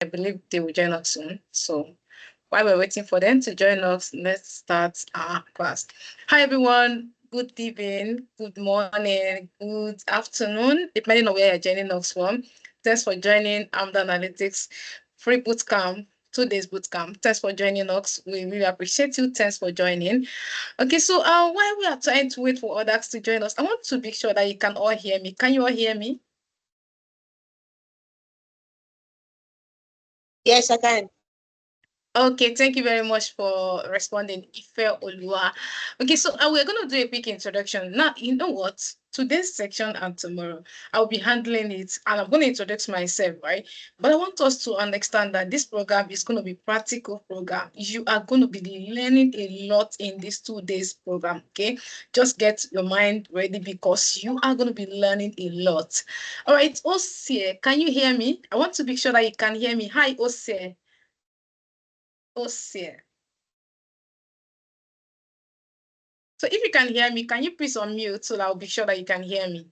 I believe they will join us soon. So while we're waiting for them to join us, let's start our class. Hi, everyone. Good evening, good morning, good afternoon, depending on where you're joining us from. Thanks for joining the Analytics free bootcamp, 2 days bootcamp. Thanks for joining us. We really appreciate you. Thanks for joining. Okay, so while we are trying to wait for others to join us, I want to be sure that you can all hear me. Can you all hear me? Yes, I can. Okay, thank you very much for responding, Ife Olua. Okay, so we're going to do a quick introduction. Now, you know what? Today's section and tomorrow, I'll be handling it and I'm going to introduce myself, right? But I want us to understand that this program is going to be practical program. You are going to be learning a lot in this 2 days program, okay? Just get your mind ready because you are going to be learning a lot. All right, Osie, can you hear me? I want to be sure that you can hear me. Hi, Osie. Osie. So if you can hear me, can you please unmute so that I'll be sure that you can hear me?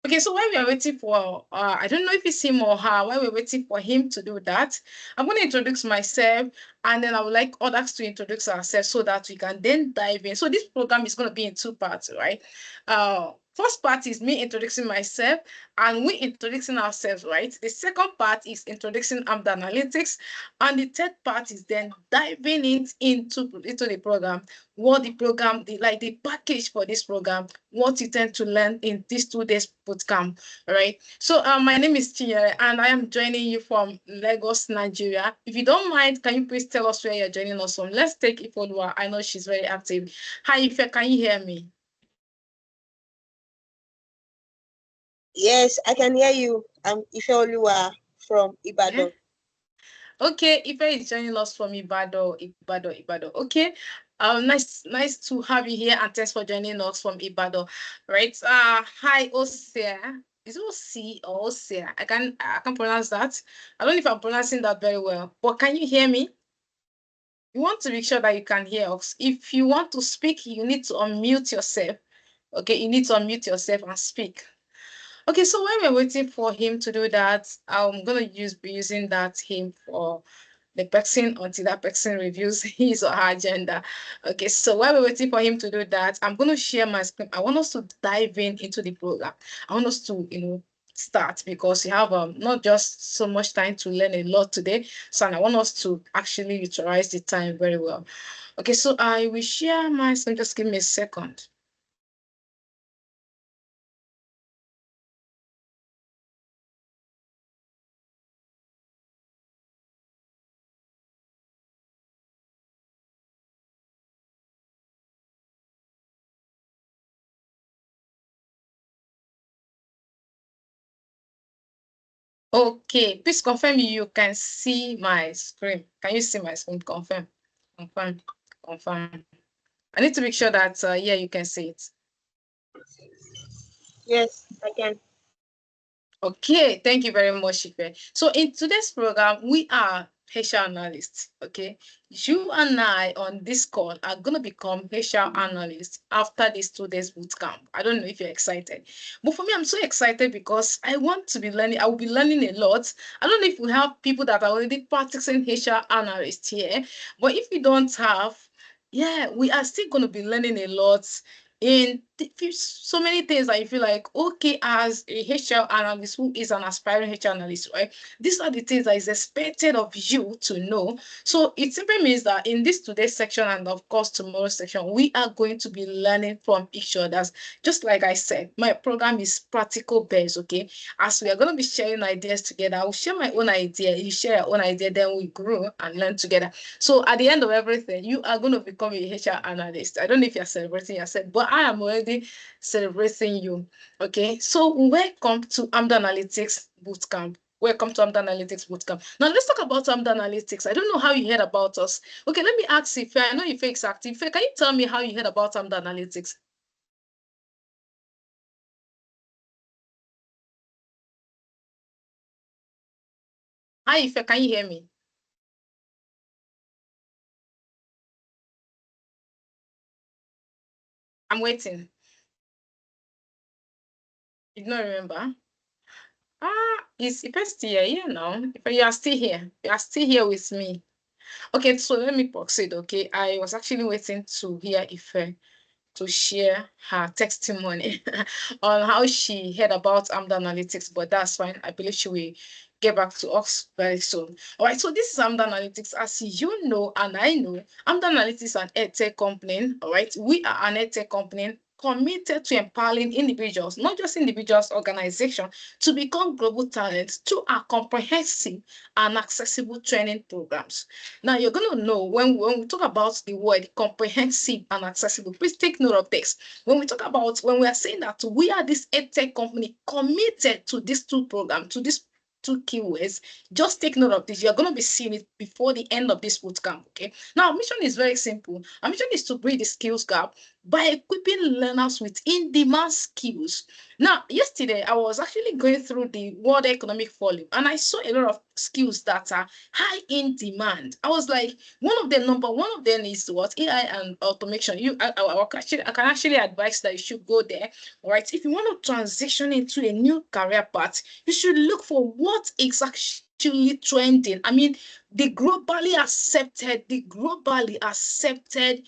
Okay, so while we are waiting for, I don't know if it's him or her, while we're waiting for him to do that, I'm going to introduce myself and then I would like others to introduce ourselves so that we can then dive in. So this program is going to be in 2 parts, right? First part is me introducing myself and we introducing ourselves, right? The second part is introducing the analytics and the third part is then diving into the program, what the program, the package for this program, what you tend to learn in these 2 days bootcamp. All right. So my name is Tia and I am joining you from Lagos, Nigeria. If you don't mind, can you please tell us where you're joining us from? Let's take Ifodwa. I know she's very active. Hi, Ife, can you hear me? Yes, I can hear you. I'm Ifeoluwa from Yeah. Ibadan. Okay, Ife is joining us from Ibadan. Okay. Nice to have you here and thanks for joining us from Ibadan. Right. Hi, Osea. Is it Osi or Osea? I can pronounce that. I don't know if I'm pronouncing that very well, but can you hear me? You want to make sure that you can hear us. If you want to speak, you need to unmute yourself. Okay, you need to unmute yourself and speak. Okay, so while we're waiting for him to do that, I'm gonna be using that him for the person until that person reviews his or her agenda. Okay, so while we're waiting for him to do that, I'm gonna share my screen. I want us to dive into the program. I want us to, start because you have not just so much time to learn a lot today. So I want us to actually utilize the time very well. Okay, so I will share my screen. Just give me a second. Okay, please confirm you can see my screen. Can you see my screen? Confirm, confirm, confirm. I need to make sure that, yeah, you can see it. Yes, I can. Okay, thank you very much, Ife. So in today's program, we are HR analysts, okay? You and I on this call are going to become HR analysts after this 2 days bootcamp. I don't know if you're excited, but for me, I'm so excited because I want to be learning. I will be learning a lot. I don't know if we have people that are already practicing HR analysts here, but if we don't have, yeah, we are still going to be learning a lot in so many things that you feel like, okay, as a HR analyst who is an aspiring HR analyst, right? These are the things that is expected of you to know. So it simply means that in this today's section and of course tomorrow's section, we are going to be learning from each other's. Just like I said, my program is practical based, okay? As we are going to be sharing ideas together, I will share my own idea, you share your own idea, then we grow and learn together. So at the end of everything, you are going to become a HR analyst. I don't know if you're celebrating yourself, but I am already celebrating you. Okay, so welcome to AMD Analytics Bootcamp. Welcome to AMD Analytics Bootcamp. Now let's talk about AMD Analytics. I don't know how you heard about us. Okay, let me ask you, I know Ife is active. Ife, can you tell me how you heard about AMD Analytics? Hi, Ife, can you hear me? I'm waiting. You don't remember? Is Ife still here? Yeah, no. If you are still here, you are still here with me. Okay, so let me proceed. Okay, I was actually waiting to hear Ife to share her testimony on how she heard about AMD Analytics, but that's fine. I believe she will get back to us very soon. All right, so this is AMD Analytics. As you know, and I know, AMD Analytics is an edtech company. All right, we are an edtech company committed to empowering individuals, not just individuals, organizations, to become global talents through our comprehensive and accessible training programs. Now, you're going to know when we talk about the word comprehensive and accessible, please take note of this. When we are saying that we are this edtech company committed to these two programs, to these two keywords, just take note of this. You're going to be seeing it before the end of this bootcamp. Okay. Now, our mission is very simple. Our mission is to bridge the skills gap by equipping learners with in-demand skills. Now, yesterday I was actually going through the World Economic Forum and I saw a lot of skills that are high in demand. I was like, number one of them is what? AI and automation. I can actually advise that you should go there. All right. If you want to transition into a new career path, you should look for what is actually trending. I mean, the globally accepted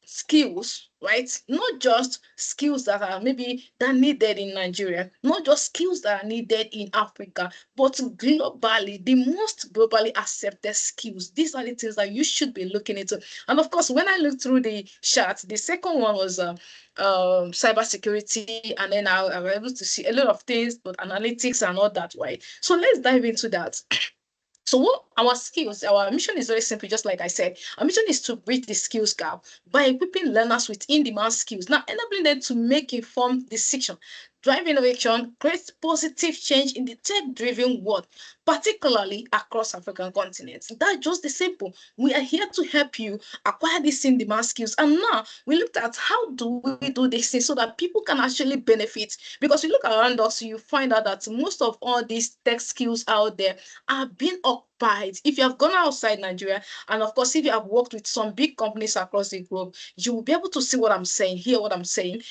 skills, right? Not just skills that are maybe that needed in Nigeria, not just skills that are needed in Africa, but globally, the most globally accepted skills. These are the things that you should be looking into. And of course, when I looked through the chart, the second one was cybersecurity, and then I was able to see a lot of things, but analytics and all that, right? So let's dive into that. So what our skills, our mission is very simple, just like I said. Our mission is to bridge the skills gap by equipping learners with in-demand skills, now enabling them to make informed decisions, drive innovation, create positive change in the tech-driven world, particularly across African continents. That's just the simple. We are here to help you acquire these in-demand skills. And now we looked at how do we do this thing so that people can actually benefit. Because you look around us, you find out that most of all these tech skills out there are being occupied. If you have gone outside Nigeria, and of course, if you have worked with some big companies across the globe, you will be able to see what I'm saying, hear what I'm saying,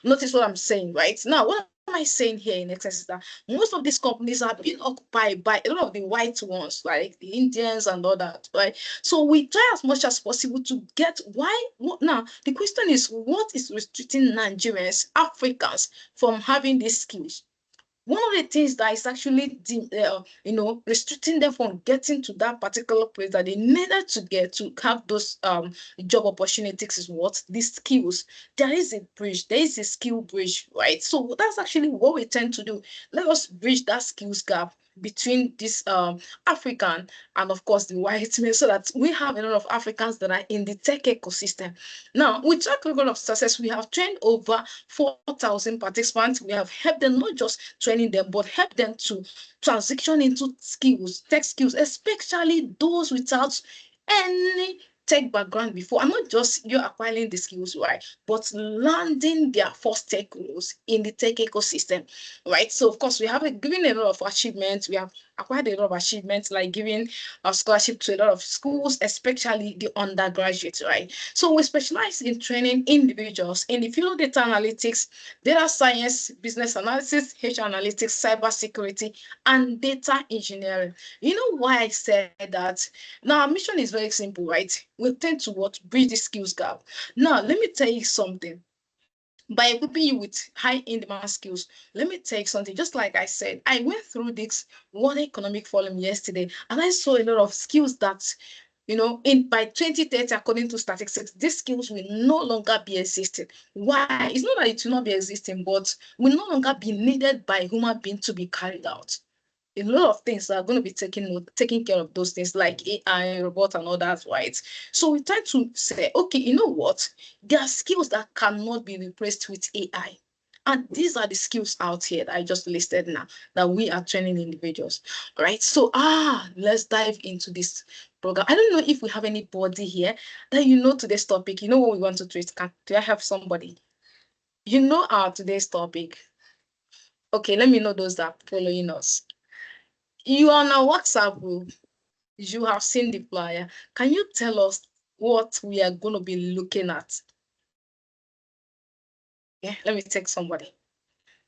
notice what I'm saying, right? Now, what am I saying here in essence is that most of these companies are being occupied by a lot of the white ones, like the Indians and all that, right? So we try as much as possible to get why. Now, the question is, what is restricting Nigerians, Africans from having these skills? One of the things that is actually restricting them from getting to that particular place that they needed to get to have those job opportunities is what? The skills. There is a bridge, there is a skill bridge, right? So that's actually what we tend to do. Let us bridge that skills gap between this African and of course the white men, so that we have a lot of Africans that are in the tech ecosystem. Now, with track record of success, we have trained over 4,000 participants. We have helped them, not just training them, but help them to transition into skills, tech skills, especially those without any tech background before. And not just you acquiring the skills, right? But landing their first tech roles in the tech ecosystem, right? So, of course, we have given a lot of achievements. We have acquired a lot of achievements, like giving a scholarship to a lot of schools, especially the undergraduates, right? So we specialize in training individuals in the field of data analytics, data science, business analysis, HR analytics, cyber security, and data engineering. You know why I said that? Now, our mission is very simple, right? We tend to what? Bridge the skills gap. Now, let me tell you something. By equipping you with high in-demand skills, let me tell you something. Just like I said, I went through this World Economic Forum yesterday, and I saw a lot of skills that in by 2030, according to statistics, these skills will no longer be existing. Why? It's not that it will not be existing, but will no longer be needed by human beings to be carried out. A lot of things are going to be taking care of those things, like AI, robot, and all that, right? So we try to say, okay, you know what? There are skills that cannot be replaced with AI. And these are the skills out here that I just listed now that we are training individuals. All right. So let's dive into this program. I don't know if we have anybody here that today's topic. You know what we want to treat. Do I have somebody? You know our today's topic. Okay, let me know those that are following us. You are on our WhatsApp group. You have seen the flyer. Can you tell us what we are going to be looking at? Yeah, let me take somebody.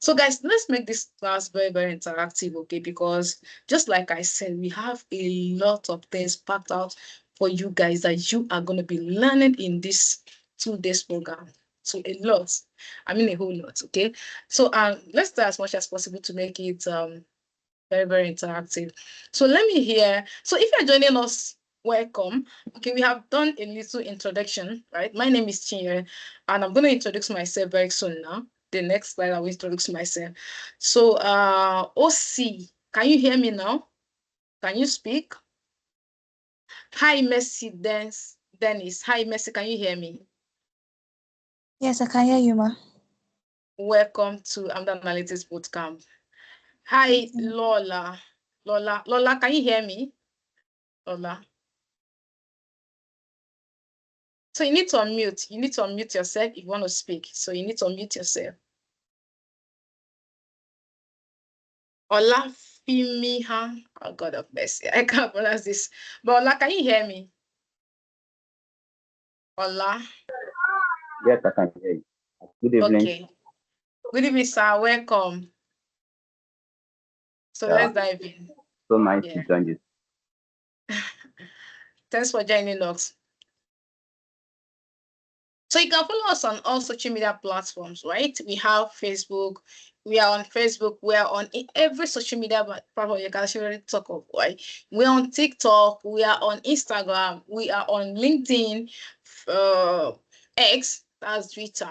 So guys, let's make this class very, very interactive, okay? Because just like I said, we have a lot of things packed out for you guys that you are going to be learning in this 2 days program. So a lot, I mean a whole lot, okay? So let's try as much as possible to make it very, very interactive. So let me hear. So if you're joining us, welcome. Okay, we have done a little introduction, right? My name is Chinyere, and I'm going to introduce myself very soon now. The next slide, I will introduce myself. So, OC, can you hear me now? Can you speak? Hi, Mercy Dennis. Hi, Mercy, can you hear me? Yes, I can hear you, ma. Welcome to the Analytics Bootcamp. Hi, Lola. Lola, can you hear me? Lola. So you need to unmute. You need to unmute yourself if you want to speak. So you need to unmute yourself. Olafimiha. Oh, God of mercy. I can't pronounce this. But Ola, can you hear me? Ola. Yes, I can hear you. Good evening. Okay. Good evening, sir. Welcome. So let's dive in. So nice to join you. Thanks for joining us. So you can follow us on all social media platforms, right? We have Facebook. We are on Facebook. We are on every social media platform you can actually talk of, right? We're on TikTok. We are on Instagram. We are on LinkedIn, X, that's Twitter,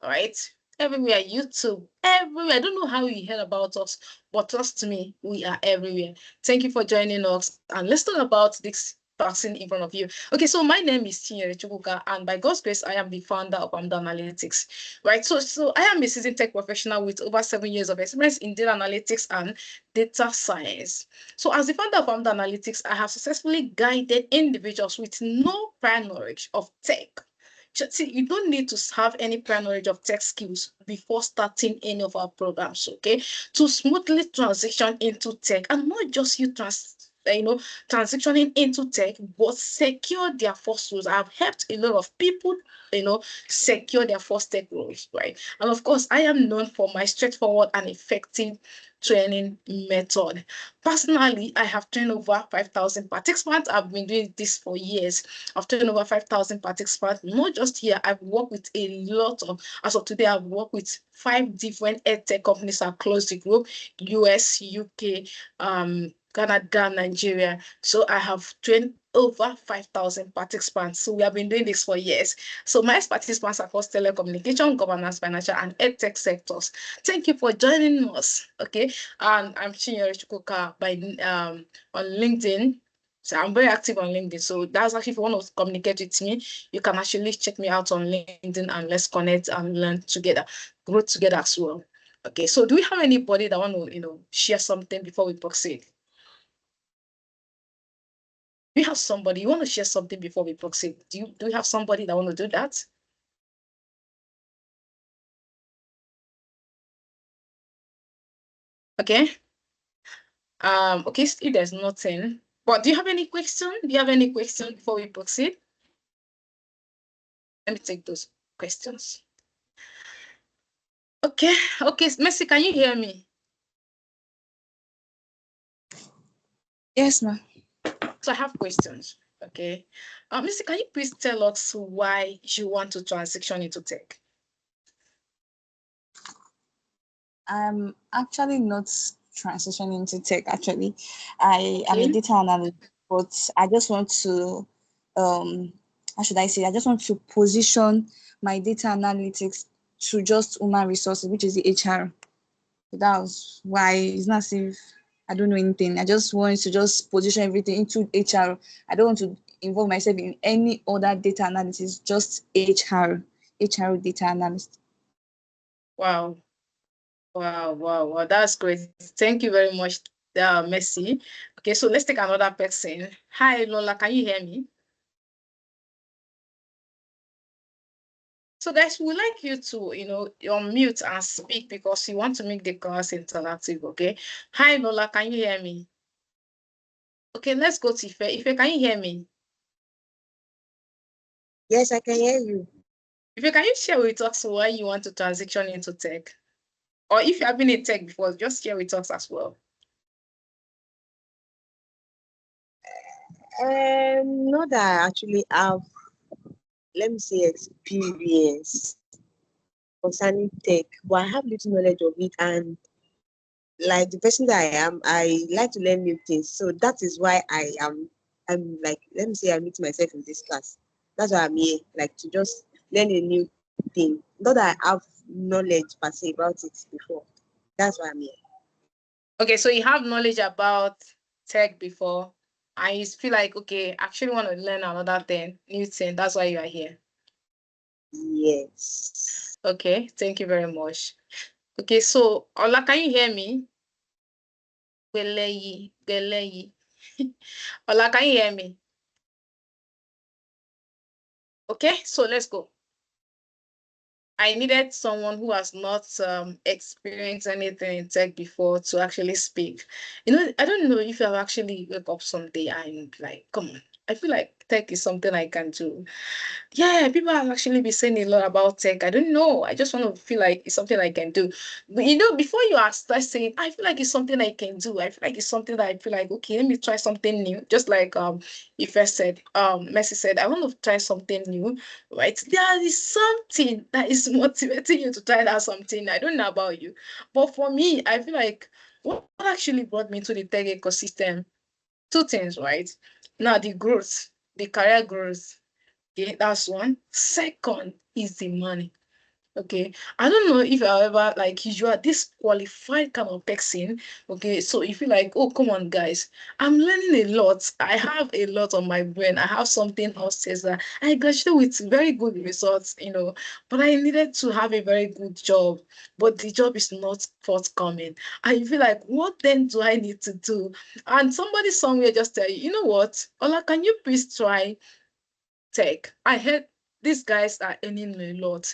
right? Everywhere, YouTube, everywhere. I don't know how you heard about us, but trust me, we are everywhere. Thank you for joining us. And let's talk about this vaccine in front of you. Okay, so my name is Chinyere Chukwuka, and by God's grace, I am the founder of Analytics, right? So I am a seasoned tech professional with over 7 years of experience in data analytics and data science. So as the founder of Analytics, I have successfully guided individuals with no prior knowledge of tech. See, you don't need to have any prior knowledge of tech skills before starting any of our programs, okay? To smoothly transition into tech, and not just transitioning into tech, but secure their first roles. I've helped a lot of people, secure their first tech roles, right? And of course, I am known for my straightforward and effective training method. Personally, I have trained over 5,000 participants. I've been doing this for years. I've trained over 5,000 participants, not just here. I've worked with a lot of, as of today, I've worked with 5 different edtech companies across the globe: US, UK, Canada, Nigeria. So I have trained over 5,000 participants. So we have been doing this for years. So my participants across telecommunication, governance, financial, and edtech sectors. Thank you for joining us. Okay, and I'm Chinyere Chukwuka on LinkedIn. So I'm very active on LinkedIn. So that's actually, if you want to communicate with me, you can actually check me out on LinkedIn, and let's connect and learn together, grow together as well. Okay, so do we have anybody that want to, share something before we proceed? Do you have somebody you want to share something before we proceed? Do you have somebody that want to do that? Okay. Okay, still there's nothing. But do you have any question? Do you have any question before we proceed? Let me take those questions. Okay, Mercy, can you hear me? Yes, ma. So I have questions. Okay. Mercy, can you please tell us why you want to transition into tech? I'm actually not transitioning into tech. Actually, I am a data analyst, but I just want to, how should I say? I just want to position my data analytics to just human resources, which is the HR. That was why it's not as if I don't know anything. I just want to just position everything into HR. I don't want to involve myself in any other data analysis, just HR data analyst. Wow. Wow. That's great. Thank you very much, Mercy. Okay, so let's take another person. Hi, Lola, can you hear me? So guys, we like you to, unmute and speak because you want to make the class interactive, okay? Hi, Lola, can you hear me? Okay, let's go to Ife. Ife, can you hear me? Yes, I can hear you. Ife, can you share with us why you want to transition into tech? Or if you have been in tech before, just share with us as well. Not that I actually have, let me say, experience concerning tech, but I have little knowledge of it. And like the person that I am, I like to learn new things. So that is why I'm like, let me say, I meet myself in this class. That's why I'm here, like to just learn a new thing. Not that I have knowledge per se about it before. That's why I'm here. Okay, so you have knowledge about tech before, and you feel like, okay, I actually want to learn another thing, new thing. That's why you are here. Yes. Okay, thank you very much. Okay, so Ola, can you hear me? Gweleyi, Gweleyi. Ola, can you hear me? Okay, so let's go. I needed someone who has not experienced anything in tech before to actually speak. You know, I don't know if you have actually wake up someday and like, come on, I feel like tech is something I can do. Yeah, people have actually been saying a lot about tech. I don't know. I just want to feel like it's something I can do. But you know, before you are start saying, I feel like it's something I can do. I feel like it's something that I feel like, okay, let me try something new. Just like you first said, Messi said, I want to try something new, right? There is something that is motivating you to try that something. I don't know about you. But for me, I feel like what actually brought me to the tech ecosystem, two things, right? Now the growth, the career growth. Okay, that's one. Second is the money. Okay, I don't know if you're ever like you are this qualified kind of person. Okay, so if you like, oh come on, guys, I'm learning a lot. I have a lot on my brain. I have something else says that I graduated with very good results, you know, but I needed to have a very good job, but the job is not forthcoming. I feel like, what then do I need to do? And somebody somewhere just tell you, you know what, Ola, can you please try tech? I heard these guys are earning a lot.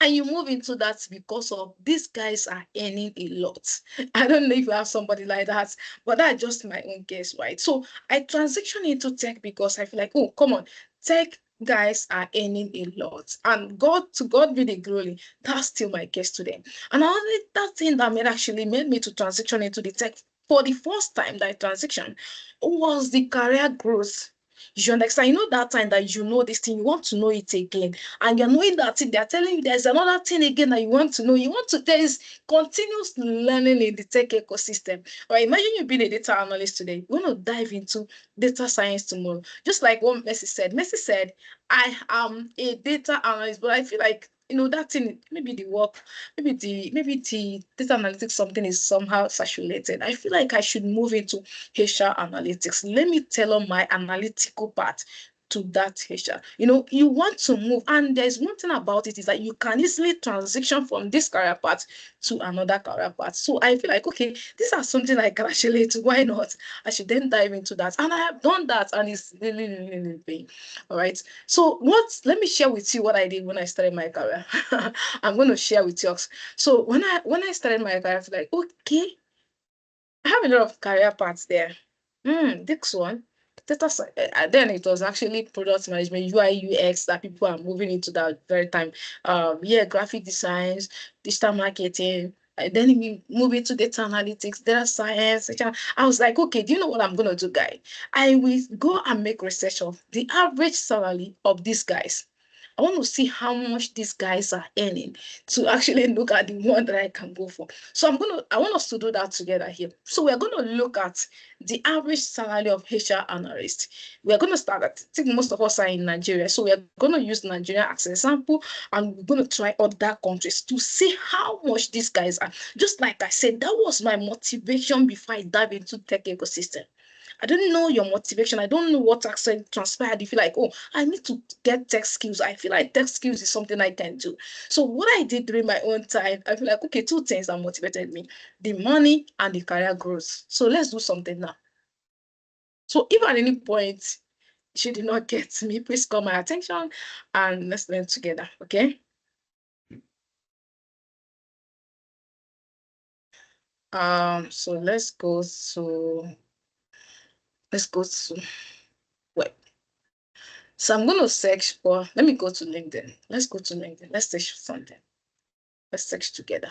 And you move into that because of these guys are earning a lot. I don't know if you have somebody like that, but that's just my own guess, right? So I transition into tech because I feel like, oh, come on, tech guys are earning a lot. And God, to God be the glory, that's still my guess today. And only that thing that made me to transition into the tech for the first time that I transition was the career growth. You understand? You know that time that you know this thing, you want to know it again, and you're knowing that thing, they're telling you there's another thing again that you want to know. You want to, there is continuous learning in the tech ecosystem. Or imagine you being a data analyst today. You want to dive into data science tomorrow. Just like what Messi said. Messi said, I am a data analyst, but I feel like you know that thing, maybe the work, maybe the data analytics something is somehow saturated. I feel like I should move into HR analytics. Let me tailor my analytical part to that HR. You know, you want to move, and there's one thing about it is that you can easily transition from this career path to another career path. So I feel like, okay, these are something I can actually do. Why not? I should then dive into that. And I have done that, and it's really, really, really paying. All right. So let me share with you what I did when I started my career. I'm going to share with you. So when I started my career, I was like, okay, I have a lot of career paths there. This one, then it was actually product management, UI, UX that people are moving into that very time. Yeah, graphic designs, digital marketing. And then we move into data analytics, data science. etc. I was like, okay, do you know what I'm gonna do, guy? I will go and make research of the average salary of these guys. I want to see how much these guys are earning to actually look at the one that I can go for. So I want us to do that together here. So we're gonna look at the average salary of HR analyst. We're gonna start at, I think most of us are in Nigeria. So we're gonna use Nigeria as an example, and we're gonna try other countries to see how much these guys are. Just like I said, that was my motivation before I dive into tech ecosystem. I don't know your motivation. I don't know what actually transpired. You feel like, oh, I need to get tech skills. I feel like tech skills is something I can do. So what I did during my own time, I feel like, okay, two things that motivated me: the money and the career growth. So let's do something now. So if at any point you did not get me, please call my attention and let's learn together. Okay. So let's go to web. So I'm going to search for, let me go to LinkedIn. Let's go to LinkedIn. Let's search something. Let's search together.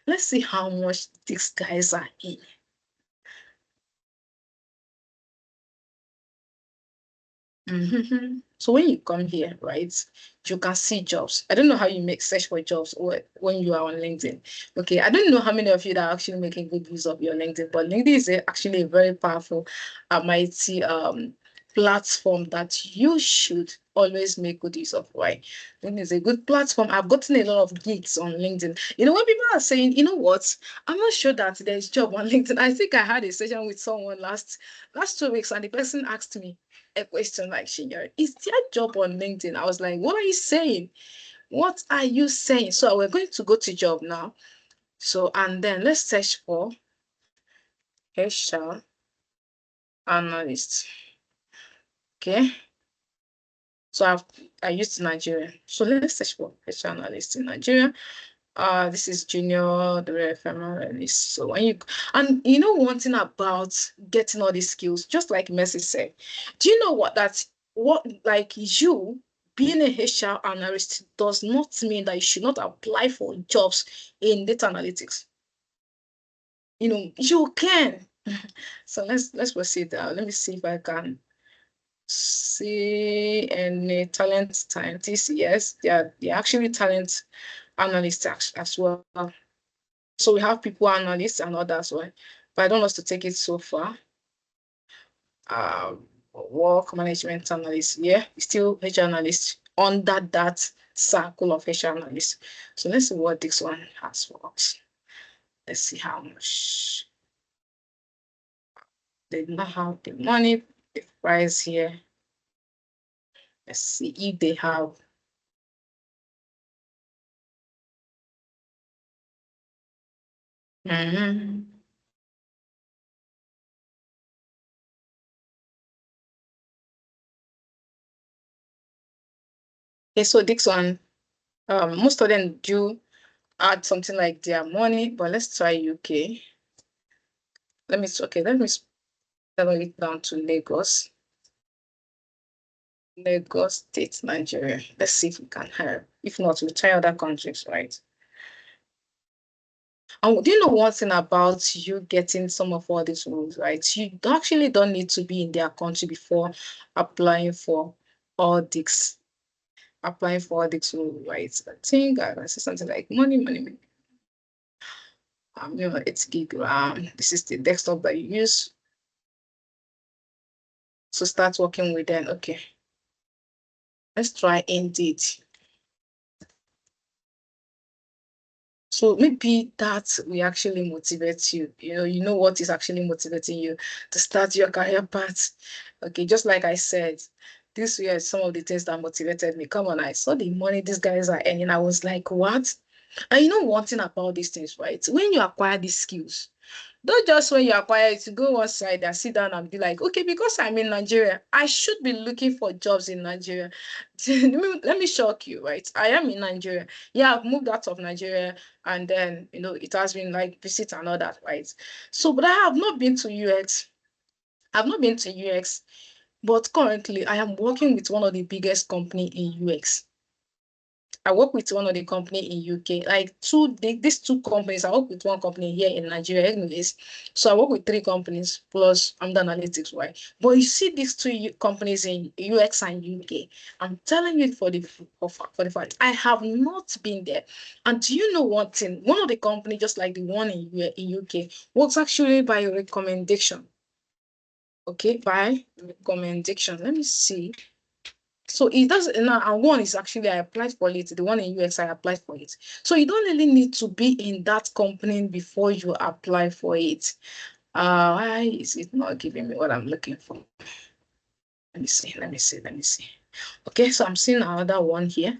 Let's see how much these guys are in. So when you come here, right, you can see jobs. I don't know how you make search for jobs or when you are on LinkedIn. Okay, I don't know how many of you that are actually making good use of your LinkedIn, but LinkedIn is actually a very powerful, mighty platform that you should always make good use of. Why? LinkedIn is a good platform. I've gotten a lot of gigs on LinkedIn. You know, when people are saying, you know what, I'm not sure that there's job on LinkedIn. I think I had a session with someone last 2 weeks, and the person asked me a question like, Shinyari, is there a job on LinkedIn? I was like, what are you saying? What are you saying? So we're going to go to job now. So, and then let's search for HR analyst. Okay. So I used Nigeria. So let's search for HR analyst in Nigeria. This is junior, the FM analyst. So when you know one thing about getting all these skills, just like Messi said, do you know what like you being a HR analyst does not mean that you should not apply for jobs in data analytics. You know, you can. So let's proceed. Let me see if I can see any talent scientists. Yes, they're actually talent analysts as well. So we have people analysts and others, right? But I don't want us to take it so far. Work management analyst, yeah, still HR analyst under that circle of HR analysts. So let's see what this one has for us. Let's see how much they do not have the money, the price here. Let's see if they have. Okay, so this one, most of them do add something like their money, but let's try UK. Let me settle it down to Lagos. Lagos State, Nigeria. Let's see if we can help. If not, we'll try other countries, right? And do you know one thing about you getting some of all these rules, right? You actually don't need to be in their country before applying for all these. Applying for all these rules, right? I think I can say something like money. You know, it's gig. This is the desktop that you use. So start working with them. Okay. Let's try Indeed. So maybe that will actually motivate you. You know what is actually motivating you to start your career path. Okay, just like I said, this were some of the things that motivated me. Come on, I saw the money these guys are earning. I was like, what? And you know one thing about these things, right? When you acquire these skills, don't just when you acquire it, to go one side and sit down and be like, okay, because I'm in Nigeria, I should be looking for jobs in Nigeria. Let me shock you, right? I am in Nigeria. Yeah, I've moved out of Nigeria, and then it has been like visit and all that, right? So, but I have not been to UX. I've not been to UX, but currently I am working with one of the biggest company in UX. I work with one of the company in UK, like these two companies. I work with one company here in Nigeria, anyways. So I work with three companies plus I'm the analytics, right? But you see these two companies in UX and UK. I'm telling you for the fact I have not been there. And do you know one thing? One of the company, just like the one in UK, works actually by recommendation. Okay, by recommendation. Let me see. So it does now, and one is actually I applied for it. The one in UX, I applied for it. So you don't really need to be in that company before you apply for it. Why is it not giving me what I'm looking for? Let me see. Okay, so I'm seeing another one here.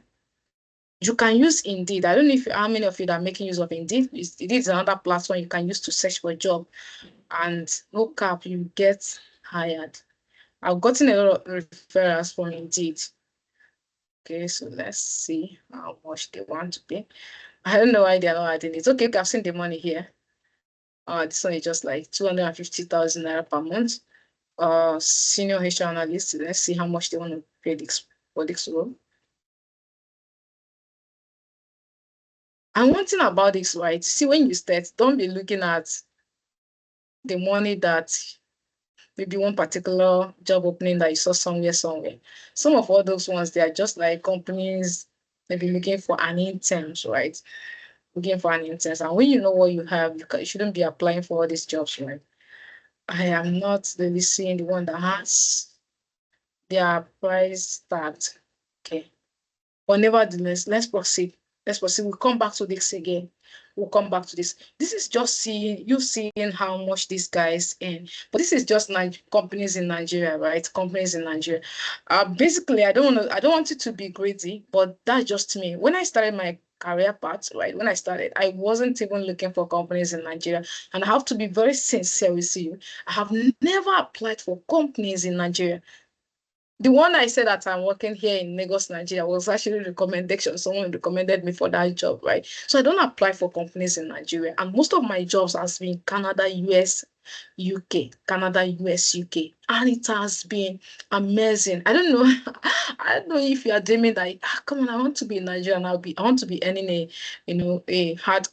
You can use Indeed. I don't know how many of you that are making use of Indeed. It is another platform you can use to search for a job, and no cap, you get hired. I've gotten a lot of referrals from Indeed. Okay, so let's see how much they want to pay. I don't know why they're not adding it. Okay, I've seen the money here. This one is just like 250,000 naira per month. Senior HR analyst. Let's see how much they want to pay this for this role. And one thing about this, right? See, when you start, don't be looking at the money that maybe one particular job opening that you saw somewhere. Some of all those ones, they are just like companies maybe looking for an interns, right? Looking for an interns. And when you know what you have, you shouldn't be applying for all these jobs, right? I am not really seeing the one that has their price tagged. Okay. But nevertheless, let's proceed. Let's proceed. We'll come back to this again. We'll come back to this. This is just seeing how much these guys earn. But this is just companies in Nigeria, right? Companies in Nigeria. Basically, I don't want it to be greedy, but that's just me. When I started my career path, right? When I started, I wasn't even looking for companies in Nigeria. And I have to be very sincere with you. I have never applied for companies in Nigeria. The one I said that I'm working here in Lagos, Nigeria, was actually recommendation. Someone recommended me for that job, right? So I don't apply for companies in Nigeria. And most of my jobs has been Canada, US, UK, Canada, US, UK. And it has been amazing. I don't know. I don't know if you are dreaming that come on, I want to be in Nigeria and I want to be earning a hard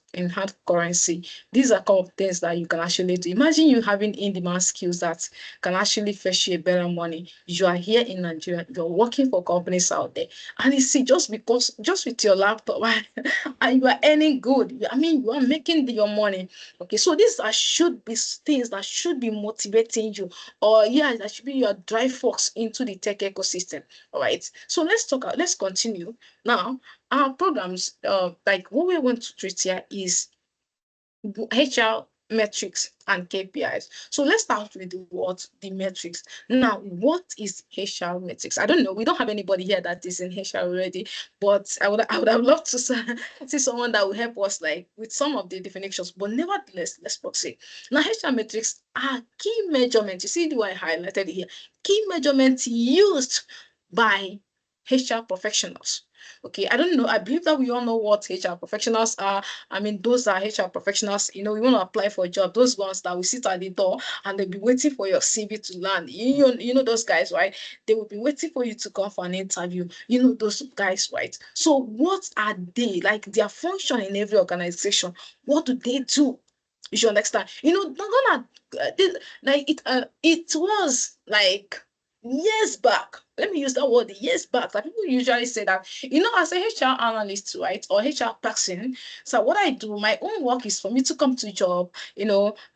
currency. These are kind of things that you can actually do. Imagine you having in-demand skills that can actually fetch you a better money. You are here in Nigeria, you're working for companies out there, and you see, just with your laptop, and you are earning good. I mean, you are making your money. Okay, so these should be things that should be motivating you, or yeah, that should be your drive force into the tech ecosystem. All right. So let's continue now. Our programs, like what we want to treat here is HR metrics and KPIs. So let's start with the metrics. Now, what is HR metrics? I don't know. We don't have anybody here that is in HR already, but I would have loved to see someone that will help us like with some of the definitions. But nevertheless, let's proceed. Now, HR metrics are key measurements. You see the way I highlighted here. Key measurements used by HR professionals. Okay, I don't know. I believe that we all know what HR professionals are. I mean, those are HR professionals. We want to apply for a job. Those ones that will sit at the door and they'll be waiting for your CV to land. You know those guys, right? They will be waiting for you to come for an interview. You know those guys, right? So what are they like? Their function in every organization. What do they do? You should understand. Not gonna like it. It was like years back. Let me use that word. Years back, that people usually say that as a HR analyst, right, or HR person. So what I do, my own work is for me to come to a job,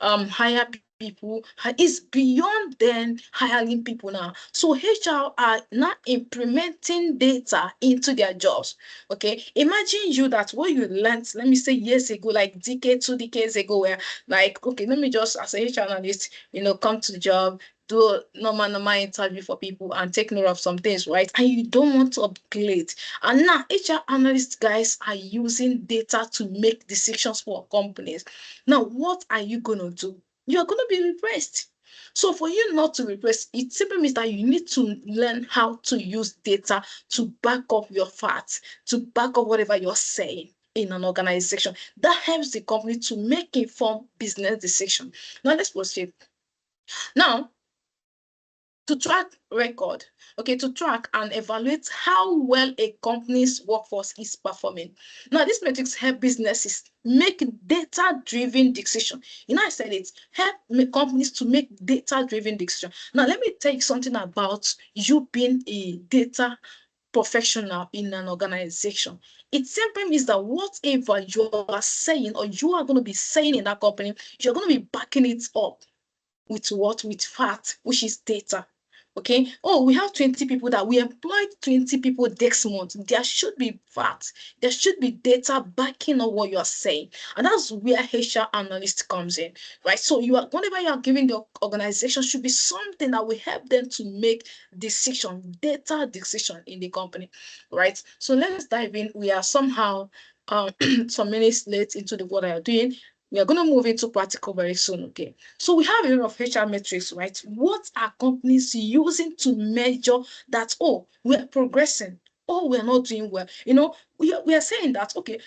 hire people. It's beyond then hiring people now. So HR are now implementing data into their jobs. Okay, imagine you that what you learned, let me say years ago, like decade, 2 decades ago, where like, okay, let me just as a HR analyst, come to the job, do a normal interview for people and take note of some things, right? And you don't want to upgrade. And now HR analyst guys are using data to make decisions for companies. Now, what are you gonna do? You're gonna be repressed. So for you not to repress, it simply means that you need to learn how to use data to back up your facts, to back up whatever you're saying in an organization. That helps the company to make informed business decisions. Now let's proceed. Now, to track record, okay, to track and evaluate how well a company's workforce is performing. Now, these metrics help businesses make data-driven decisions. I said it, help companies to make data-driven decisions. Now, let me tell you something about you being a data professional in an organization. It simply means that whatever you are saying or you are going to be saying in that company, you're going to be backing it up with what? With fact, which is data. Okay. Oh, we have 20 people that we employed 20 people next month. There should be facts. There should be data backing up what you are saying. And that's where HR analyst comes in, right? So whenever you are giving the organization should be something that will help them to make data decision in the company, right? So let's dive in. We are somehow some minutes late into the what I am doing. We are going to move into practical very soon, okay? So we have a lot of HR metrics, right? What are companies using to measure that, oh, we're progressing, oh, we're not doing well? We are saying that, okay,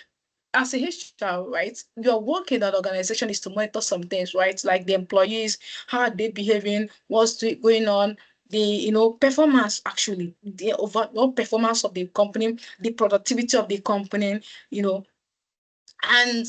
as a HR, right, your work in that organization is to monitor some things, right? Like the employees, how are they behaving, what's going on, the performance, actually, the overall performance of the company, the productivity of the company, you know, and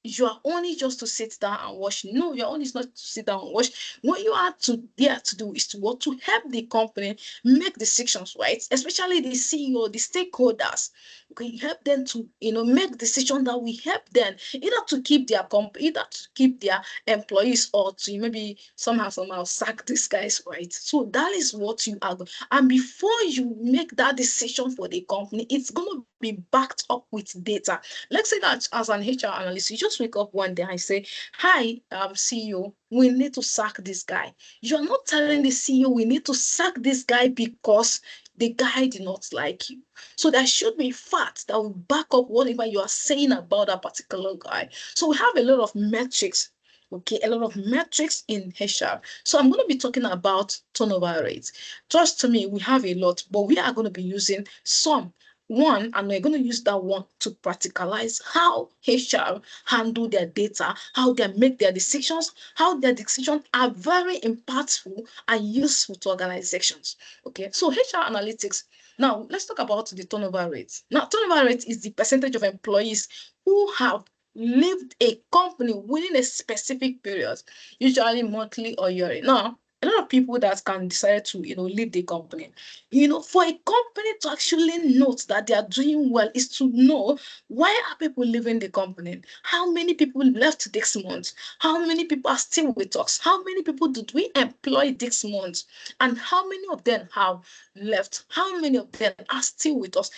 you are only just to sit down and watch. No, you're only not to sit down and watch. What you are to there to do is to what, to help the company make decisions, right? Especially the CEO, the stakeholders. We help them to make decisions that we help them either to keep their company, either to keep their employees, or to maybe somehow sack these guys, right? So that is what you are. And before you make that decision for the company, it's gonna be backed up with data. Let's say that as an HR analyst, you just wake up one day and say, "Hi, CEO, we need to sack this guy." You're not telling the CEO we need to sack this guy because the guy did not like you. So there should be facts that will back up whatever you are saying about that particular guy. So we have a lot of metrics. Okay, a lot of metrics in HR. So I'm going to be talking about turnover rates. Trust to me, we have a lot, but we are going to be using some one, and we're going to use that one to practicalize how HR handle their data, how they make their decisions, how their decisions are very impactful and useful to organizations. Okay, so HR analytics. Now, let's talk about the turnover rate. Now, turnover rate is the percentage of employees who have leave a company within a specific period, usually monthly or yearly. Now, a lot of people that can decide to leave the company. For a company to actually note that they are doing well is to know why are people leaving the company, how many people left this month, how many people are still with us, how many people did we employ this month, and how many of them have left, how many of them are still with us.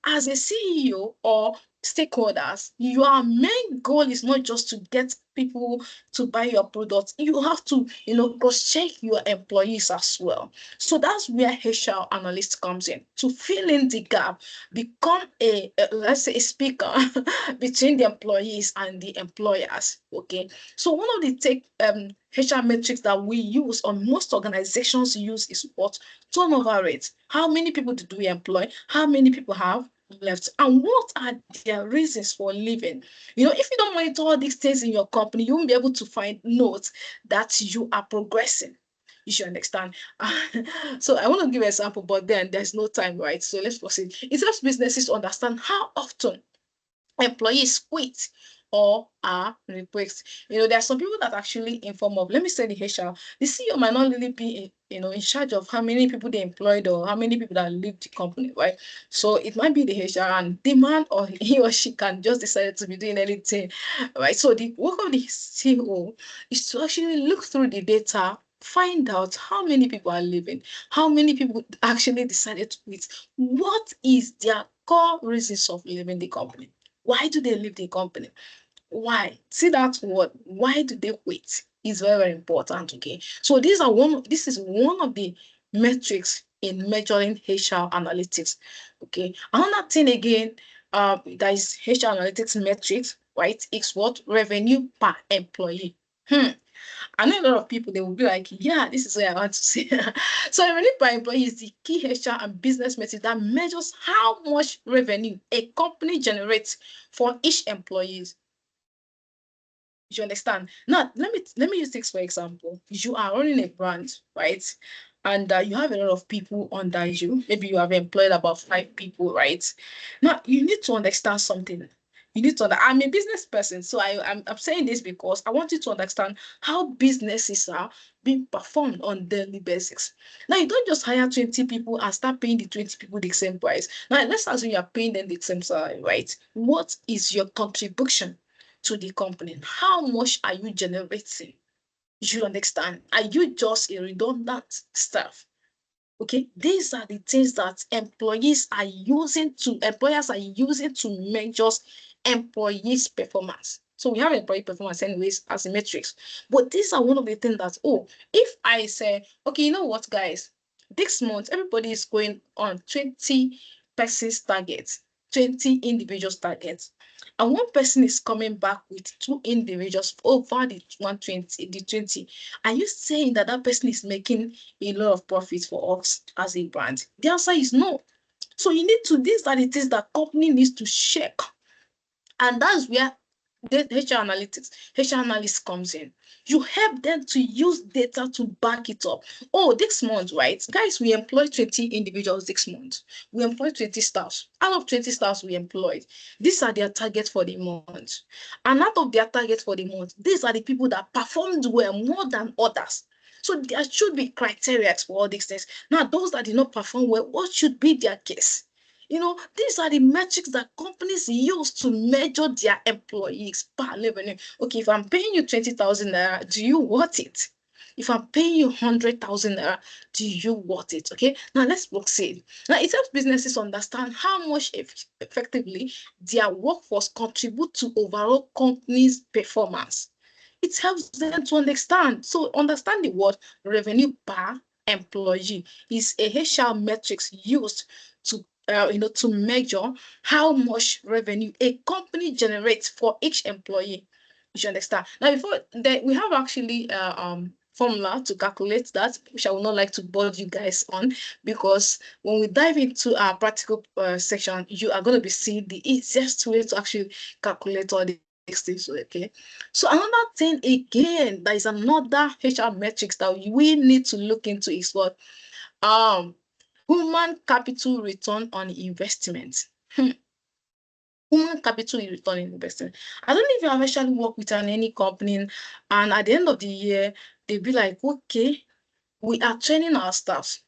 As a CEO or stakeholders, your main goal is not just to get people to buy your products. You have to cross-check your employees as well. So that's where HR analyst comes in, to fill in the gap, become a let's say a speaker between the employees and the employers. Okay, so one of the HR metrics that we use, or most organizations use, is what? Turnover rate. How many people do we employ? How many people have left, and what are their reasons for leaving? If you don't monitor all these things in your company, you won't be able to find notes that you are progressing. You should understand. So I want to give an example, but then there's no time, right? So let's proceed. It helps businesses understand how often employees quit or are replaced. There are some people that actually inform of, let me say, the HR. The CEO might not really be in charge of how many people they employed or how many people that leave the company, right? So it might be the HR, and the man or he or she can just decide to be doing anything, right? So the work of the CEO is to actually look through the data, find out how many people are leaving, how many people actually decided to quit, what is their core reasons of leaving the company. Why do they leave the company? Why? See that word. Why do they quit? Is very, very important. Okay. So this is one of the metrics in measuring HR analytics. Okay. Another thing again, that is HR analytics metrics, right? It's what? Revenue per employee. I know a lot of people, they will be like, yeah, this is what I want to say. So revenue per employee is the key HR and business metric that measures how much revenue a company generates for each employee. You understand? Now, let me use this for example. You are running a brand, right? And you have a lot of people under you. Maybe you have employed about 5 people, right? Now, you need to understand something. You need to. I'm a business person, so I'm saying this because I want you to understand how businesses are being performed on daily basis. Now, you don't just hire 20 people and start paying the 20 people the same price. Now, let's assume you are paying them the same salary, right? What is your contribution to the company? How much are you generating? You understand? Are you just a redundant staff? Okay, these are the things that employers are using to measure employees' performance. So we have employee performance anyways as a metrics. But these are one of the things that, if I say, okay, you know what, guys, this month everybody is going on 20 persons targets, 20 individuals targets. And one person is coming back with 2 individuals over the 120, the 20. Are you saying that that person is making a lot of profit for us as a brand? The answer is no. So these are the things that company needs to check. And that's where the HR analyst comes in. You help them to use data to back it up. Oh, this month, right? Guys, we employ 20 individuals this month. We employ 20 staffs. Out of 20 staffs we employed, these are their targets for the month. And out of their targets for the month, these are the people that performed well more than others. So there should be criteria for all these things. Now, those that did not perform well, what should be their case? These are the metrics that companies use to measure their employees per revenue. Okay, if I'm paying you 20,000 naira, do you want it? If I'm paying you 100,000 naira, do you want it? Okay, now let's proceed. Now, it helps businesses understand how much effectively their workforce contribute to overall company's performance. It helps them to understand. So, understand the word revenue per employee is a HR metrics used to to measure how much revenue a company generates for each employee. You should understand. Now, before that, we have actually formula to calculate that, which I would not like to bore you guys on, because when we dive into our practical section, you are going to be seeing the easiest way to actually calculate all these things. Okay. So another thing again, there is another HR metrics that we need to look into is what human capital return on investment. Human capital return on investment. I don't know if you have actually worked with any company, and at the end of the year, they'll be like, okay, we are training our staff.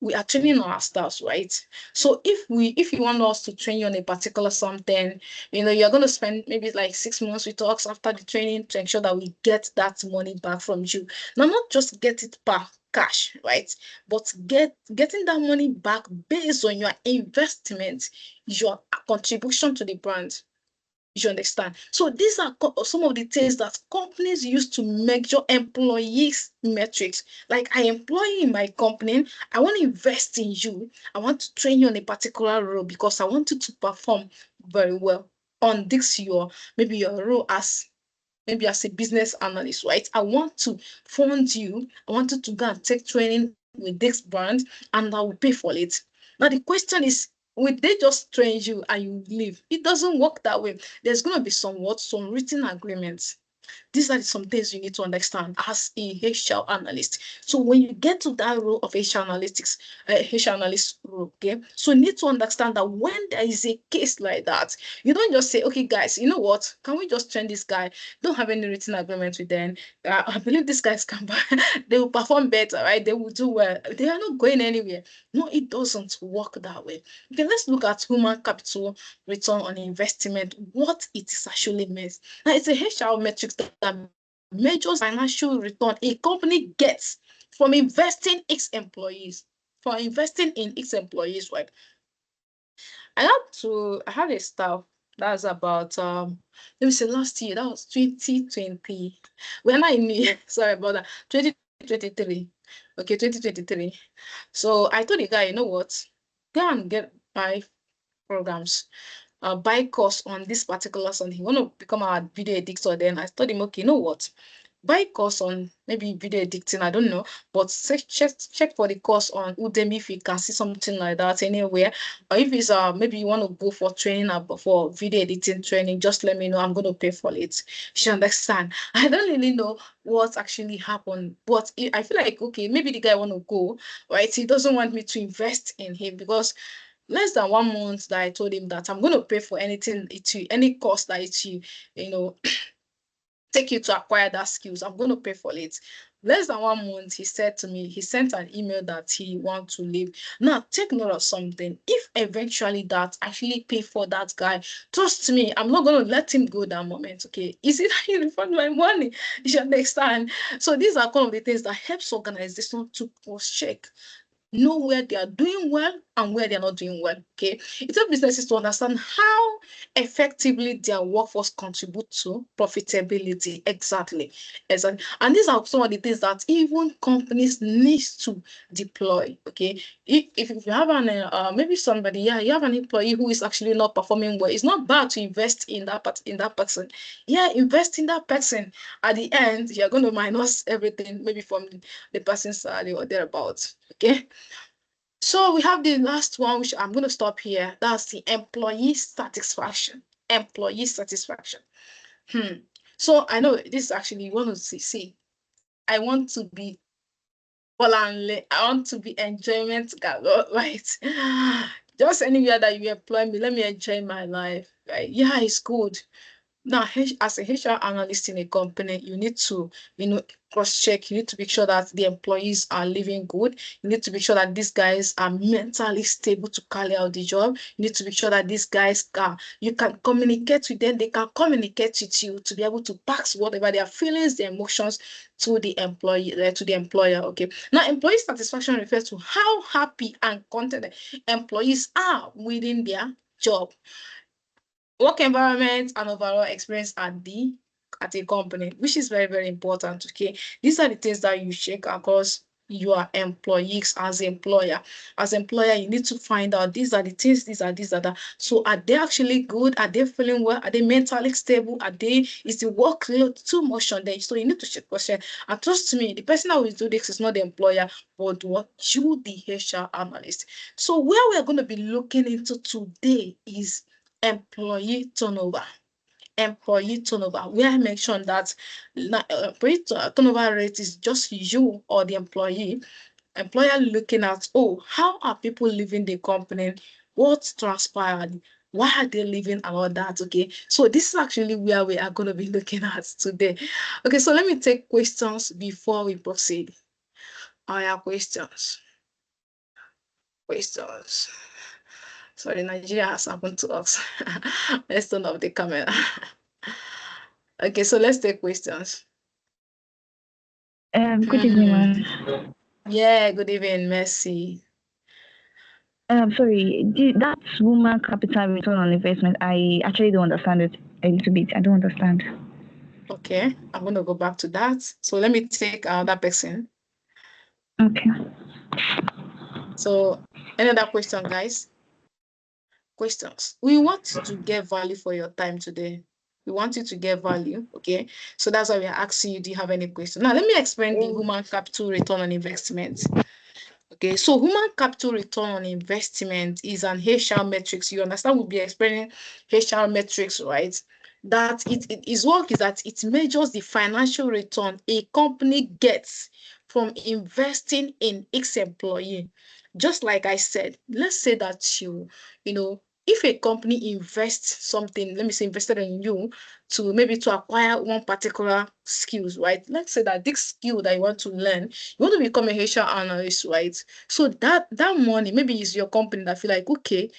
We are training our staffs, right? So if you want us to train you on a particular something, you're going to spend maybe like 6 months with us after the training to ensure that we get that money back from you. Now, not just get it back cash, right? But getting that money back based on your investment, your contribution to the brand. You understand? So these are some of the things that companies use to measure employees' metrics. Like, I employ you in my company, I want to invest in you, I want to train you on a particular role because I want you to perform very well on this maybe your role as maybe as a business analyst, right? I want to fund you, I want you to go and take training with this brand, and I will pay for it. Now the question is, will they just train you and you leave? It doesn't work that way. There's going to be some written agreements. These are some things you need to understand as a HR analyst. So when you get to that role of HR analyst role, okay, so you need to understand that when there is a case like that, you don't just say, okay, guys, you know what? Can we just train this guy? Don't have any written agreement with them. I believe these guys can, they will perform better, right? They will do well. They are not going anywhere. No, it doesn't work that way. Okay, let's look at human capital return on investment, what it is actually means. Now, it's a HR metrics that measures financial return a company gets from investing its employees, right? I had a staff that's about let me say last year, that was 2020. When I knew, sorry about that, 2023. Okay, 2023. So I told the guy, you know what? Go and get 5 programs, buy course on this particular something. He want to become a video editor. Then I told him, okay, you know what? Buy course on maybe video editing, I don't know, but check for the course on Udemy if you can see something like that anywhere. Or if it's maybe you want to go for training for video editing training, just let me know. I'm going to pay for it. You understand? I don't really know what actually happened, but I feel like, okay, maybe the guy want to go, right? He doesn't want me to invest in him because less than 1 month that I told him that I'm going to pay for anything, any course that you know, take you to acquire that skills. I'm going to pay for it. Less than 1 month, he said to me, he sent an email that he wants to leave. Now, take note of something. If eventually that actually pay for that guy, trust me, I'm not going to let him go that moment, okay? Is it that you refund my money? You should understand. So these are one of the things that helps organization to cross-check, know where they are doing well and where they're not doing well. Okay, it helps businesses to understand how effectively their workforce contribute to profitability. Exactly. And these are some of the things that even companies need to deploy. Okay, if you have an maybe somebody, yeah, you have an employee who is actually not performing well, it's not bad to invest in that person. Yeah, invest in that person. At the end, you're going to minus everything maybe from the person's salary or thereabouts. Okay, so we have the last one, which I'm going to stop here. That's the employee satisfaction. employee satisfaction. So I know this is actually one of the see. I want to be I want to be enjoyment galore, right? Just anywhere that you employ me, let me enjoy my life. Right? Yeah, it's good. Now, as a HR analyst in a company, you need to, cross-check. You need to make sure that the employees are living good. You need to make sure that these guys are mentally stable to carry out the job. You need to make sure that these guys you can communicate with them. They can communicate with you to be able to pass whatever their feelings, their emotions to the employee, to the employer. Okay. Now, employee satisfaction refers to how happy and contented employees are within their job, work environment, and overall experience at a company, which is very, very important. Okay, these are the things that you check across your employees as employer. As employer, you need to find out these are the things, these are that. So are they actually good? Are they feeling well? Are they mentally stable? Is the workload too much on them? So you need to check question. And trust me, the person that will do this is not the employer, but what you, the HR analyst. So where we're going to be looking into today is employee turnover. Employee turnover, where I mentioned that employee turnover rate is just you or the employer looking at, oh, how are people leaving the company? What transpired? Why are they leaving and all that? Okay, so this is actually where we are going to be looking at today. Okay, so let me take questions before we proceed. I have questions. Sorry, Nigeria has happened to us. Let's turn off the camera. Okay, so let's take questions. Good evening, ma'am. Yeah, good evening, Mercy. Sorry, that's woman capital return on investment. I actually don't understand it a little bit. I don't understand. Okay, I'm going to go back to that. So let me take another person. Okay. So, any other question, guys? Questions. We want to get value for your time today. We want you to get value, okay? So that's why we are asking you, do you have any questions? Now, let me explain the human capital return on investment. Okay, so human capital return on investment is an HR metrics. You understand, we'll be explaining HR metrics, right? That its work is that it measures the financial return a company gets from investing in its employee. Just like I said, let's say that if a company invests something, let me say invested in you to maybe to acquire one particular skills, right? Let's say that this skill that you want to learn, you want to become a HR analyst, right? So that money maybe is your company that feel like, okay,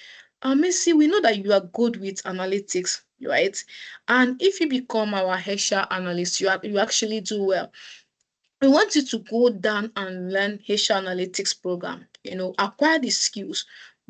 Messi, we know that you are good with analytics, right? And if you become our HR analyst, you actually do well. We want you to go down and learn HR analytics program, acquire the skills,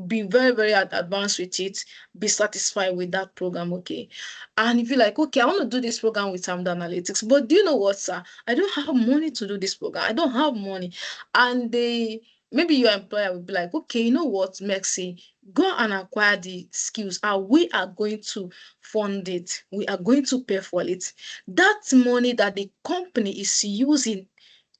be very, very advanced with it, be satisfied with that program, okay? And if you're like, okay, I want to do this program with the analytics, but do you know what, sir? I don't have money to do this program. I don't have money. And maybe your employer will be like, okay, you know what, Maxi, go and acquire the skills and we are going to fund it. We are going to pay for it. That money that the company is using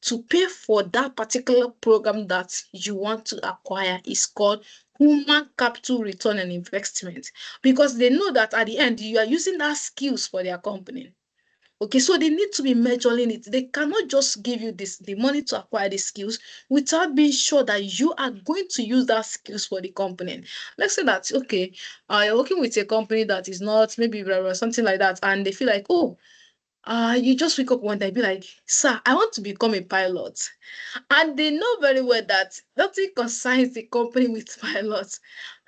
to pay for that particular program that you want to acquire is called human capital return on investment, because they know that at the end you are using that skills for their company. Okay, so they need to be measuring it. They cannot just give you the money to acquire the skills without being sure that you are going to use that skills for the company. Let's say that, okay, you're working with a company that is not maybe or something like that, and they feel like, oh, you just wake up one day, be like, sir, I want to become a pilot. And they know very well that nothing concerns the company with pilots.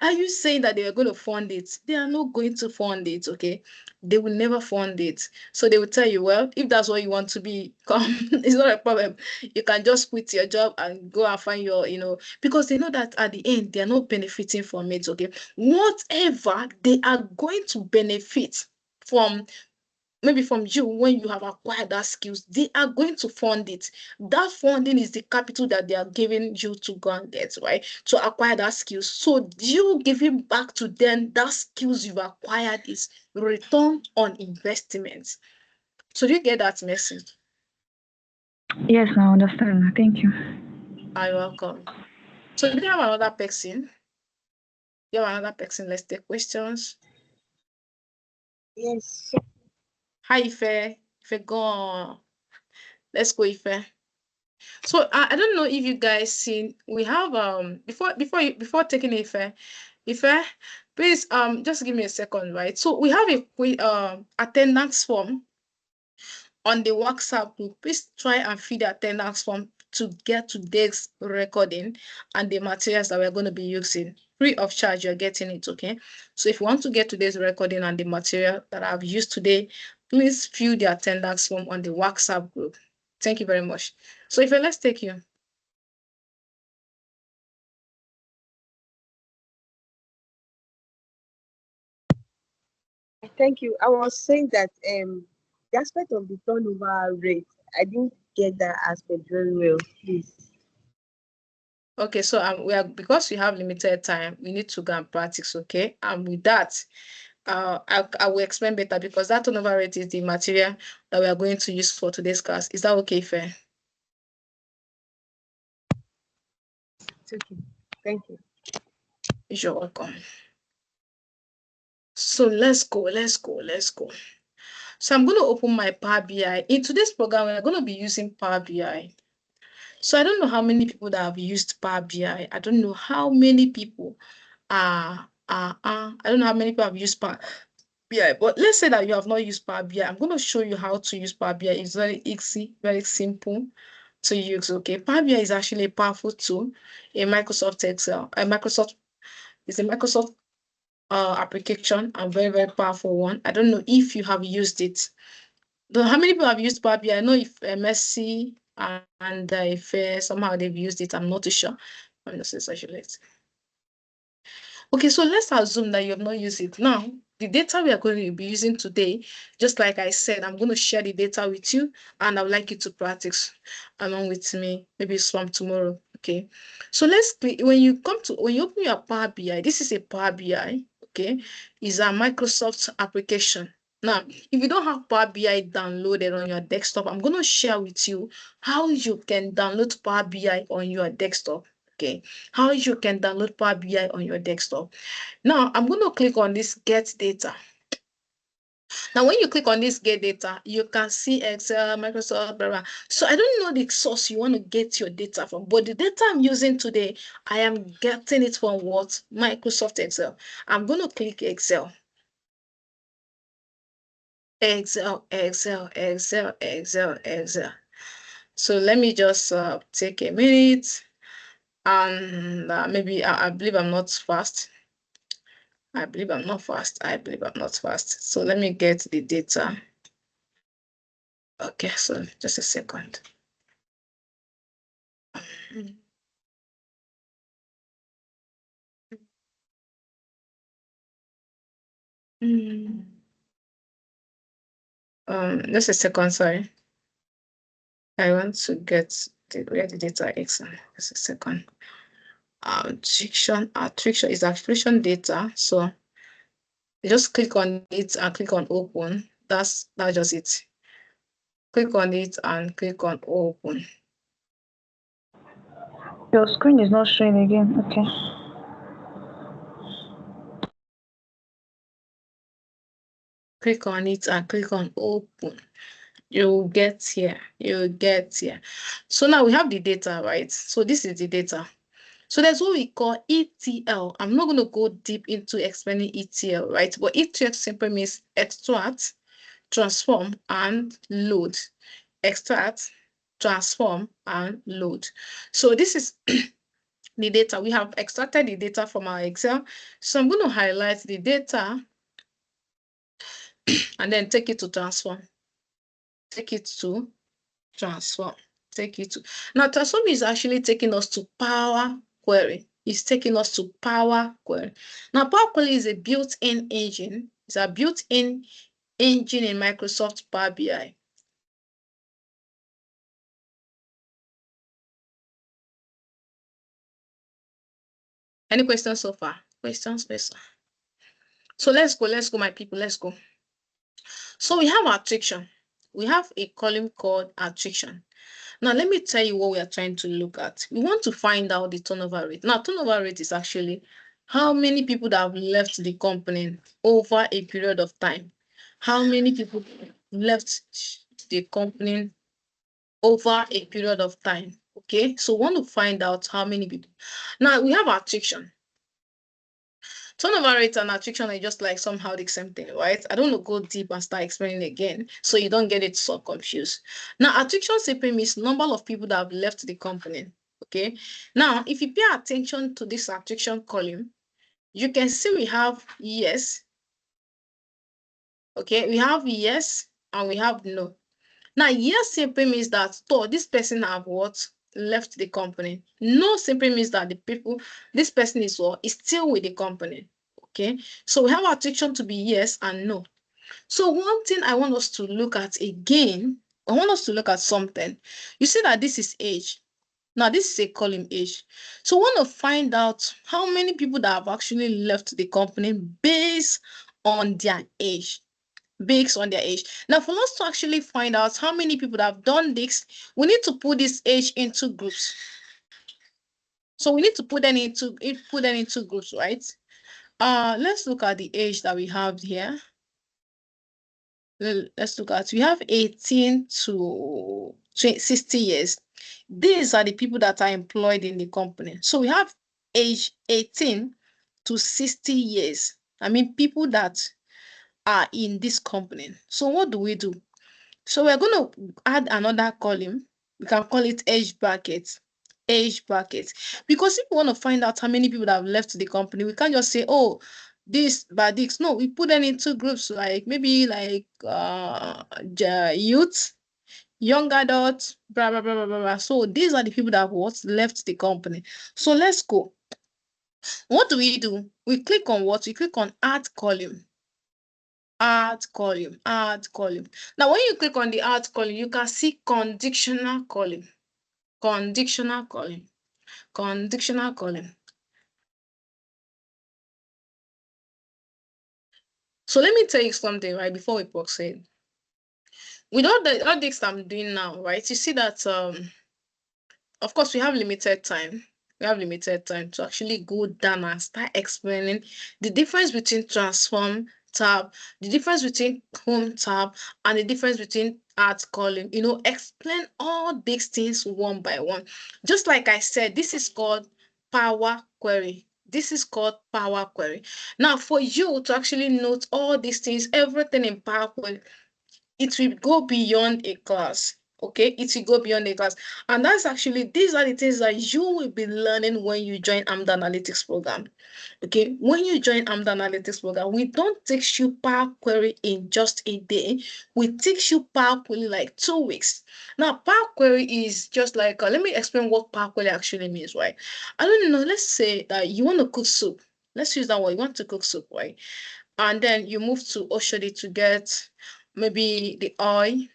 Are you saying that they are going to fund it? They are not going to fund it, okay? They will never fund it. So they will tell you, well, if that's what you want to become, it's not a problem. You can just quit your job and go and find because they know that at the end, they are not benefiting from it, okay? Whatever they are going to benefit from, maybe from you when you have acquired that skills, they are going to fund it. That funding is the capital that they are giving you to go and get, right? To acquire that skills. So you giving back to them that skills you've acquired is return on investment. So do you get that message? Yes, I understand. Thank you. You're welcome. So do you have another person? You have another person? Let's take questions. Yes. Hi, Ife. Ife, go on. Let's go, Ife. So I don't know if you guys seen, we have before taking Ife, please just give me a second, right? So we have a attendance form on the WhatsApp group. Please try and fill the attendance form to get today's recording and the materials that we're going to be using. Free of charge, you're getting it, okay? So if you want to get today's recording and the material that I've used today, please fill the attendance form on the WhatsApp group. Thank you very much. So if let's take you. Thank you. I was saying that the aspect of the turnover rate, I didn't get that aspect very well, please. Okay, so because we have limited time, we need to go and practice, okay? And with that, I will explain better because that turnover rate is the material that we are going to use for today's class. Is that okay, Fair? It's okay. Thank you. You're welcome. So let's go. So I'm going to open my Power BI. In today's program, we're going to be using Power BI. So I don't know how many people that have used Power BI. I don't know how many people I don't know how many people have used Power BI, but let's say that you have not used Power BI. I'm going to show you how to use Power BI. It's very easy, very simple to use. Okay, Power BI is actually a powerful tool in Microsoft Excel. Microsoft is a Microsoft application, a very, very powerful one. I don't know if you have used it. How many people have used Power BI? I know if Messi and if somehow they've used it, I'm not too sure. I'm not actually. Okay, so let's assume that you have not used it. Now, the data we are going to be using today, just like I said, I'm going to share the data with you, and I would like you to practice along with me, maybe from tomorrow. Okay, so let's click. When you open your Power BI, this is a Power BI. Okay, it's a Microsoft application. Now, if you don't have Power BI downloaded on your desktop, I'm going to share with you how you can download Power BI on your desktop. Okay, how you can download Power BI on your desktop. Now, I'm going to click on this Get Data. Now, when you click on this Get Data, you can see Excel, Microsoft, blah, blah. So I don't know the source you want to get your data from, but the data I'm using today, I am getting it from what? Microsoft Excel. I'm going to click Excel. Excel. So let me just take a minute, and maybe I believe I'm not fast. I believe I'm not fast. So let me get the data. Okay, so just a second. Just a second, sorry. I want to get where the data is. Just a second. Attrition is attrition data. So you just click on it and click on open. That's just it. Click on it and click on open. Your screen is not showing again. Okay. Click on it and click on open. You'll get here. So now we have the data, right? So this is the data. So there's what we call ETL. I'm not going to go deep into explaining ETL, right? But ETL simply means extract, transform, and load. Extract, transform, and load. So this is the data. We have extracted the data from our Excel. So I'm going to highlight the data and then take it to transform. Take it to transform. Now transform is actually taking us to Power Query. It's taking us to Power Query. Now Power Query is a built-in engine. It's a built-in engine in Microsoft Power BI. Any questions so far? Questions? So let's go, my people. Let's go. So we have attrition. We have a column called attrition. Now, let me tell you what we are trying to look at. We want to find out the turnover rate. Now, turnover rate is actually how many people that have left the company over a period of time. how many people left the company over a period of time. Okay, so we want to find out how many people. Now we have attrition. Turnover rate and attrition are just like somehow the same thing, right? I don't want to go deep and start explaining again so you don't get it so confused. Now, attrition simply means number of people that have left the company. Okay, now if you pay attention to this attrition column, you can see we have yes. Okay, we have yes and we have no. Now, yes simply means that this person have what? Left the company. No simply means that the people, this person is what? Is still with the company. Okay, so we have attrition to be yes and no. So one thing I want us to look at again, I want us to look at something. You see that this is age. Now, this is a column age. So we want to find out how many people that have actually left the company based on their age. Based on their age. Now, for us to actually find out how many people that have done this, we need to put this age into groups. So we need to put them into groups, right? Let's look at the age that we have here. Let's look at, we have 18 to 60 years. These are the people that are employed in the company. So we have age 18 to 60 years. I mean, people that are in this company. So what do we do? So we're going to add another column. We can call it age bracket. Age bracket. Because if we want to find out how many people that have left the company, we can't just say, oh, this by this. No, we put them into groups like maybe like youth, young adults, blah, blah, blah, blah, blah, blah. So these are the people that have what left the company. So let's go. What do? We click on what? We click on add column. Add column, add column. Now, when you click on the add column, you can see conditional column, conditional column, conditional column. So let me tell you something, right, before we proceed. With all this I'm doing now, right, you see that, of course, we have limited time. We have limited time to actually go down and start explaining the difference between transform tab, the difference between home tab, and the difference between add column. Explain all these things one by one. Just like I said, this is called Power Query. This is called Power Query. Now, for you to actually note all these things, everything in Power Query, it will go beyond a class. Okay, it will go beyond a class. And these are the things that you will be learning when you join AMD Analytics program. Okay, when you join AMD Analytics program, we don't teach you Power Query in just a day. We teach you Power Query like 2 weeks. Now, Power Query is just like, let me explain what Power Query actually means, right? I don't know, let's say that you want to cook soup. Let's use that word, you want to cook soup, right? And then you move to Oshodi to get maybe the oil.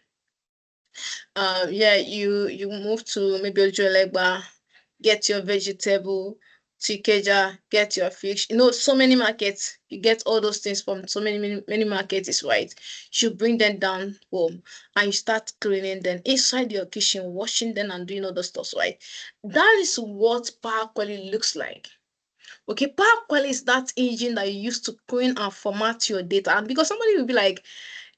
Yeah, you move to maybe Ojuelegba, get your vegetable, to Ikeja, get your fish. So many markets, you get all those things from so many markets, is right. You bring them down home and you start cleaning them inside your kitchen, washing them and doing all those stuff, right? That is what Power Query looks like. Okay, Power Query is that engine that you use to clean and format your data. And because somebody will be like,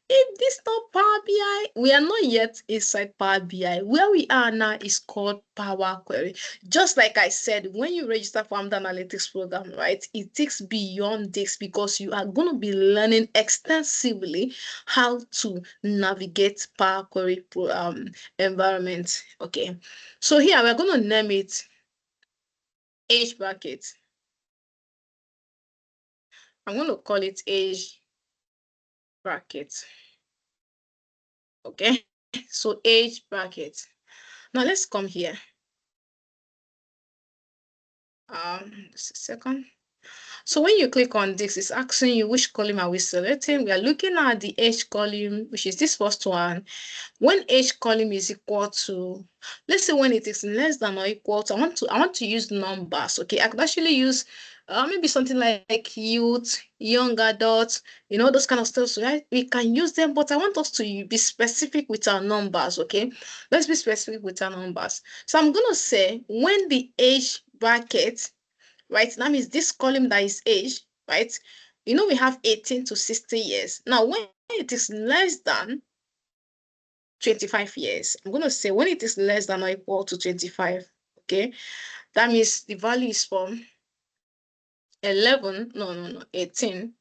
if this not Power BI, we are not yet inside Power BI. Where we are now is called Power Query. Just like I said, when you register for AMD Analytics program, right, it takes beyond this because you are going to be learning extensively how to navigate Power Query environment. Okay, so here we're going to name it age bracket. I'm going to call it age bracket. Okay, so age bracket. Now let's come here. Just a second. So when you click on this, it's asking you which column are we selecting. We are looking at the age column, which is this first one. When age column is equal to, let's say when it is less than or equal to, I want to use numbers. Okay, I could actually use maybe something like youth, young adults, those kind of stuff. So we can use them, but I want us to be specific with our numbers. Okay, let's be specific with our numbers. So I'm gonna say when the age bracket, right, that means this column that is age, right, we have 18 to 60 years. Now when it is less than 25 years, I'm going to say when it is less than or equal to 25, okay, that means the value is from 11, no, 18.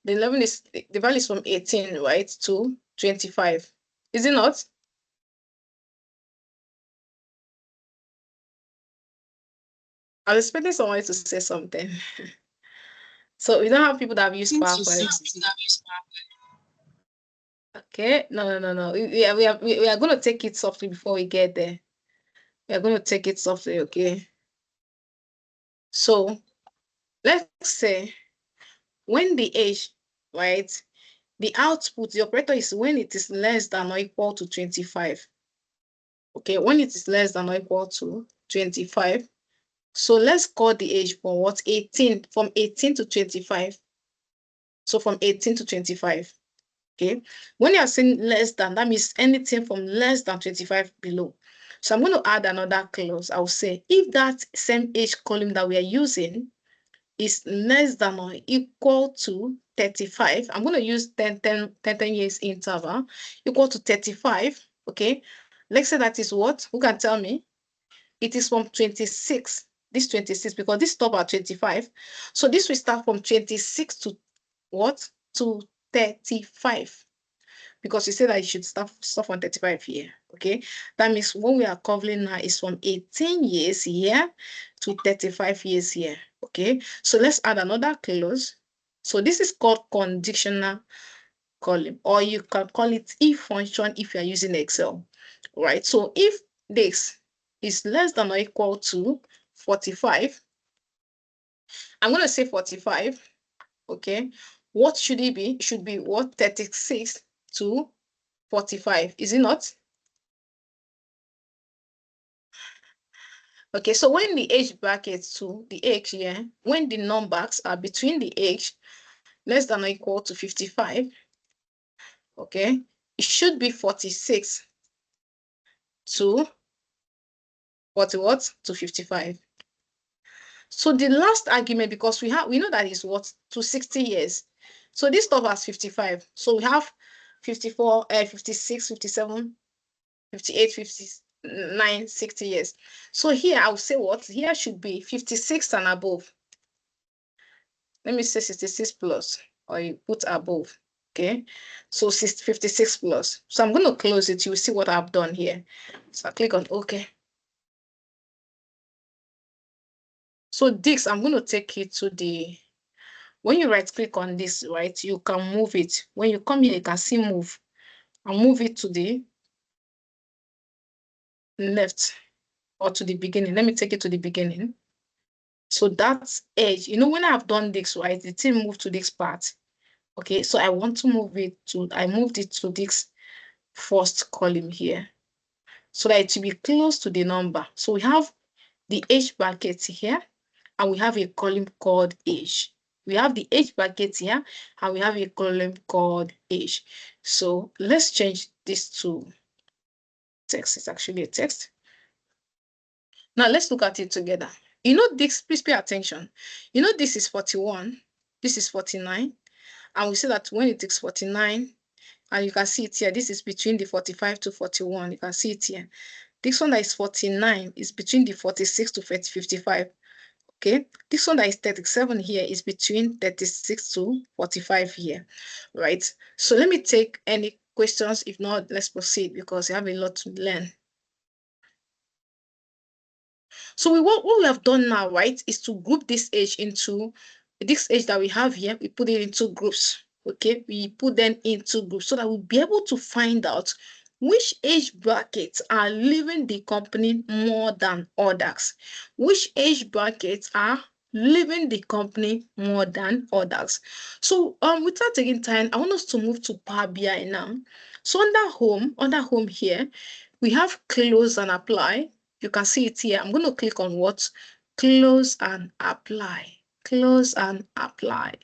The 11 is, the value is from 18, right, to 25. Is it not? I was expecting someone to say something. So we don't have people that have used PowerPoint. Okay, no. We are going to take it softly before we get there. We are going to take it softly, okay? So let's say when the age, right, the output, the operator is when it is less than or equal to 25. Okay, when it is less than or equal to 25. So let's call the age from what? 18, from 18 to 25. So from 18 to 25. Okay, when you are saying less than, that means anything from less than 25 below. So I'm going to add another clause. I'll say if that same age column that we are using is less than or equal to 35, I'm going to use 10 years interval equal to 35. Okay, let's say that is what? Who can tell me? It is from 26. This 26, because this stop at 25. So this will start from 26 to what? To 35. Because you said that you should start from 35 here. Okay. That means what we are covering now is from 18 years here to 35 years here. Okay. So let's add another clause. So this is called conditional column, or you can call it if function if you're using Excel. Right. So if this is less than or equal to 45, I'm going to say 45. Okay. What should it be? It should be what? 36 to 45. Is it not? Okay, so when the age brackets to the age here, when the numbers are between the age less than or equal to 55, okay, it should be 46 to 40 what? To 55. So the last argument, because we know that is what? To 60 years. So this stuff has 55. So we have 54, 56, 57, 58, 59, 60 years. So here I'll say what? Here should be 56 and above. Let me say 66 plus, or you put above. Okay, so 56 plus. So I'm going to close it. You will see what I've done here. So I click on OK. So this, I'm going to take it to the, when you right click on this, right, you can move it. When you come here, you can see move. I'll move it to the left or to the beginning. Let me take it to the beginning. So that's edge. You know, when I've done this, right, the thing moved to this part. Okay, so I want to move it to, I moved it to this first column here, so that it will be close to the number. So we have the age bracket here, and we have a column called age. We have the age bracket here, and we have a column called age. So let's change this to text. It's actually a text. Now let's look at it together. You know this, please pay attention. You know this is 41, this is 49, and we say that when it is 49, and you can see it here, this is between the 45 to 41. You can see it here. This one that is 49 is between the 46 to 55. Okay. This one that is 37 here is between 36 to 45 here. Right. So let me take any questions. If not, let's proceed because you have a lot to learn. So what we have done now, right, is to group this age into this age that we have here. We put it into groups. Okay. We put them into groups so that we'll be able to find out which age brackets are leaving the company more than others? Which age brackets are leaving the company more than others? So without taking time, I want us to move to Power BI now. So under home here, we have close and apply. You can see it here. I'm going to click on what? Close and apply. Close and apply.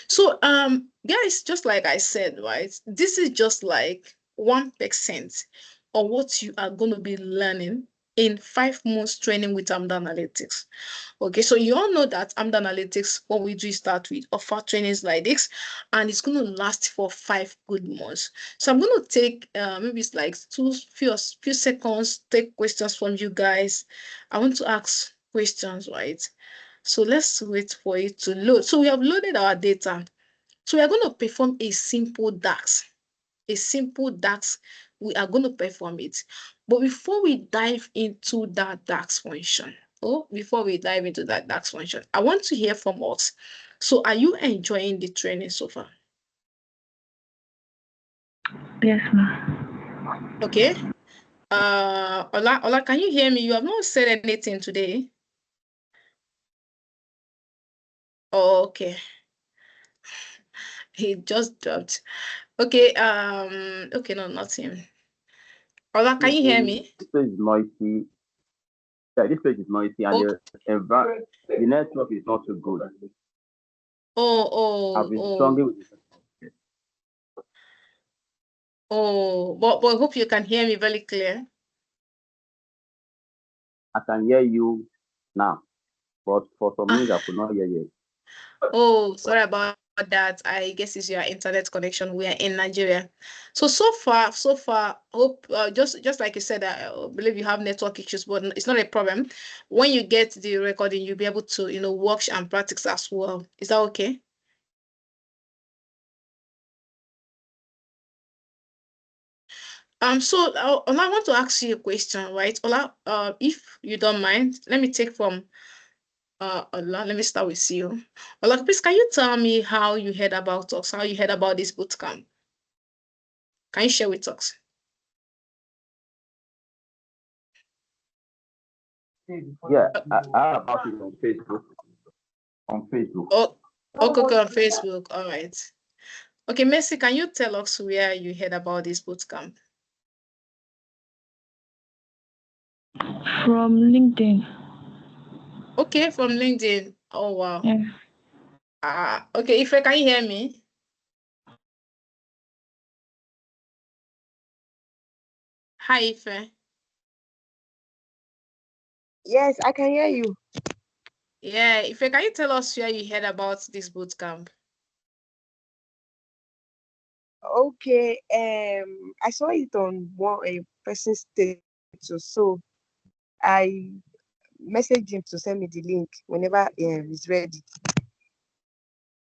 So guys, just like I said, right, this is just like 1% of what you are going to be learning in 5 months training with Amda Analytics. Okay, so you all know that Amda Analytics, what we do is start with offer trainings like this, and it's going to last for 5 good months. So I'm going to take maybe it's like few seconds, take questions from you guys. I want to ask questions, right? So let's wait for it to load. So we have loaded our data. So we are going to perform a simple DAX. A simple DAX, we are going to perform it. But before we dive into that DAX function, I want to hear from us. So are you enjoying the training so far? Yes, ma. Okay. Ola, can you hear me? You have not said anything today. Oh, okay. He just dropped. Okay, okay, no, not him. Ola, can you hear me? This place is noisy. Yeah, this place is noisy, and the network is not so good. I've been struggling with it. But I hope you can hear me very clear. I can hear you now, but for some minutes I could not hear you. Oh, sorry about that. I guess it's your internet connection. We are in Nigeria. So far, hope just like you said, I believe you have network issues, but it's not a problem. When you get the recording, you'll be able to, watch and practice as well. Is that okay? So Ola, I want to ask you a question, right? Ola, if you don't mind, let me take from Ola, let me start with you. Ola, please, can you tell me how you heard about us, how you heard about this bootcamp? Can you share with us? Yeah, I heard about it on Facebook. On Facebook. Oh, okay, on Facebook. All right. Okay, Messi, can you tell us where you heard about this bootcamp? From LinkedIn. Okay, from LinkedIn. Oh, wow. Yeah. Okay, Ife, can you hear me? Hi, Ife. Yes, I can hear you. Yeah, Ife, can you tell us where you heard about this bootcamp? Okay. I saw it on a person's status, so I messaged him to send me the link whenever he's ready.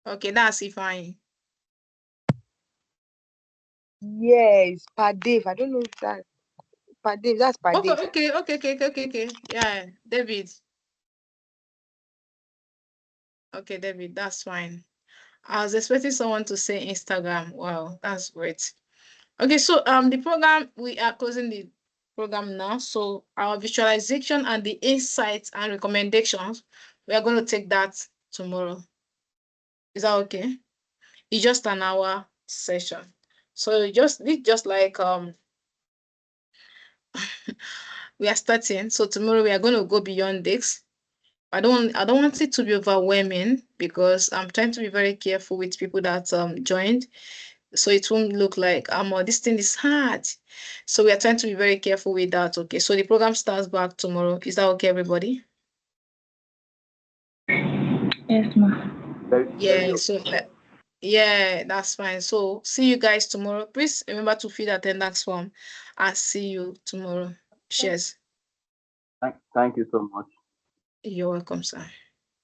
Okay, that's fine. Yes, per Dave. I don't know if that per Dave. That's per Dave. Okay. Yeah, David. Okay, David, that's fine. I was expecting someone to say Instagram. Wow, that's great. Okay, so the program, we are closing the program now. So our visualization and the insights and recommendations, we are going to take that tomorrow. Is that okay? It's just an hour session. So it's just like we are starting. So tomorrow we are going to go beyond this. I don't want it to be overwhelming because I'm trying to be very careful with people that joined. So it won't look like this thing is hard. So we are trying to be very careful with that. Okay, so the program starts back tomorrow. Is that okay, everybody? Yes, ma. Yeah, so yeah, that's fine. So see you guys tomorrow. Please remember to fill the attendance form. I'll see you tomorrow. Cheers. Thank you so much. You're welcome, sir.